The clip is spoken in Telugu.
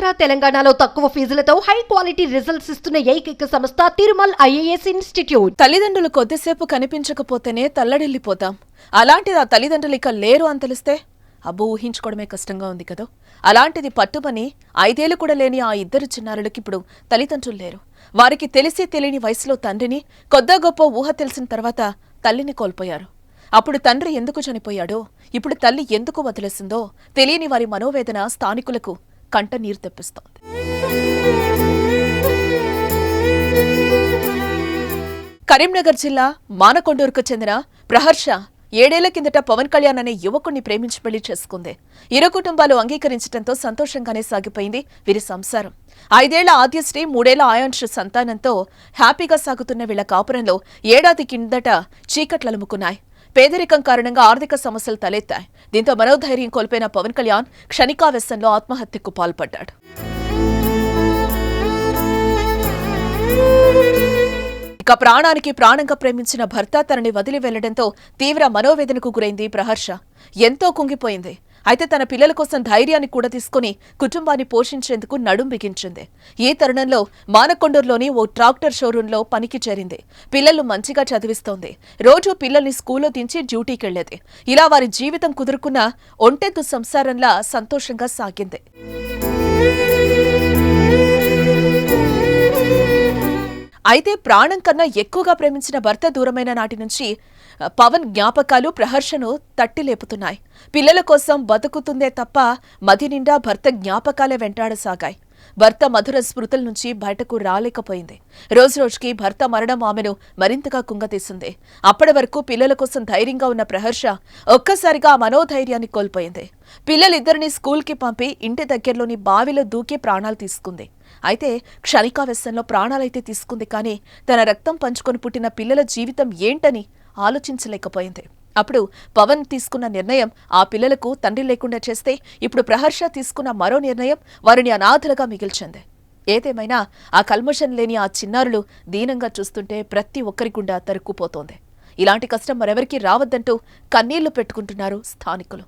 ఆంధ్ర తెలంగాణలో తక్కువ ఫీజులతో హై క్వాలిటీ రిజల్ట్స్ ఇస్తున్న ఏకైక సంస్థ తిరుమల్ ఐఏఎస్ ఇన్స్టిట్యూట్. తల్లిదండ్రులు కొద్దిసేపు కనిపించకపోతేనే తల్లడిల్లిపోతాం. అలాంటిది ఆ తల్లిదండ్రులు ఇక లేరు అని తెలిస్తే అబ్బో ఊహించుకోవడమే కష్టంగా ఉంది కదా. అలాంటిది పట్టుమని 5 ఏళ్లు కూడా లేని ఆ ఇద్దరు చిన్నారులకి ఇప్పుడు తల్లిదండ్రులు లేరు. వారికి తెలిసి తెలియని వయసులో తండ్రిని, కొద్దా గొప్ప ఊహ తెలిసిన తర్వాత తల్లిని కోల్పోయారు. అప్పుడు తండ్రి ఎందుకు చనిపోయాడో, ఇప్పుడు తల్లి ఎందుకు వదిలేసిందో తెలియని వారి మనోవేదన స్థానికులకు కంట నీరు తెప్పిస్తోంది. కరీంనగర్ జిల్లా మానకొండూరుకు చెందిన ప్రహర్ష 7 ఏళ్ల కిందట పవన్ కళ్యాణ్ అనే యువకుణ్ణి ప్రేమించి పెళ్లి చేసుకుంది. ఇరు కుటుంబాలు అంగీకరించడంతో సంతోషంగానే సాగిపోయింది వీరి సంసారం. 5 ఏళ్ల ఆద్యశ్రీ, 3 ఏళ్ల ఆయాంష్ సంతానంతో హ్యాపీగా సాగుతున్న వీళ్ల కాపురంలో ఏడాది కిందట చీకట్లలుముకున్నాయి. పేదరికం కారణంగా ఆర్థిక సమస్యలు తలెత్తాయి. దీంతో మనోధైర్యం కోల్పోయిన పవన్ కళ్యాణ్ క్షణికావేశంలో ఆత్మహత్యకు పాల్పడ్డాడు. ఇక ప్రాణానికి ప్రాణంగా ప్రేమించిన భర్త తనని వదిలి వెళ్లడంతో తీవ్ర మనోవేదనకు గురైంది ప్రహర్ష. ఎంతో కుంగిపోయింది. అయితే తన పిల్లల కోసం ధైర్యాన్ని కూడా తీసుకుని కుటుంబాన్ని పోషించేందుకు నడుం బిగించింది. ఈ తరుణంలో మానకొండూరులోని ఓ ట్రాక్టర్ షోరూంలో పనికి చేరింది. పిల్లలు మంచిగా చదివిస్తోంది. రోజు పిల్లల్ని స్కూల్లో దించి డ్యూటీకెళ్లేది. ఇలా వారి జీవితం కుదురుకున్న ఒంటెద్దు సంసారంలా సంతోషంగా సాగింది. అయితే ప్రాణం కన్నా ఎక్కువగా ప్రేమించిన భర్త దూరమైన నాటి నుంచి పవన్ జ్ఞాపకాలు ప్రహర్షను తట్టి లేపుతున్నాయి. పిల్లల కోసం బతుకుతుందే తప్ప మది నిండా భర్త జ్ఞాపకాలే వెంటాడసాగాయి. భర్త మధుర స్మృతుల నుంచి బయటకు రాలేకపోయింది. రోజురోజుకి భర్త మరణం ఆమెను మరింతగా కుంగతీసింది. అప్పటి వరకు పిల్లల కోసం ధైర్యంగా ఉన్న ప్రహర్ష ఒక్కసారిగా మనోధైర్యాన్ని కోల్పోయింది. పిల్లలిద్దరినీ స్కూల్కి పంపి ఇంటి దగ్గరలోని బావిలో దూకి ప్రాణాలు తీసుకుంది. అయితే క్షణికావేశంలో ప్రాణాలైతే తీసుకుంది, కానీ తన రక్తం పంచుకొని పుట్టిన పిల్లల జీవితం ఏంటని ఆలోచించలేకపోయింది. అప్పుడు పవన్ తీసుకున్న నిర్ణయం ఆ పిల్లలకు తండ్రి లేకుండా చేస్తే, ఇప్పుడు ప్రహర్ష తీసుకున్న మరో నిర్ణయం వారిని అనాథలుగా మిగిల్చింది. ఏదేమైనా ఆ కల్మషం లేని ఆ చిన్నారులు దీనంగా చూస్తుంటే ప్రతి ఒక్కరి గుండా తరుక్కుపోతోంది. ఇలాంటి కష్టం మరెవరికీ రావద్దంటూ కన్నీళ్లు పెట్టుకుంటున్నారు స్థానికులు.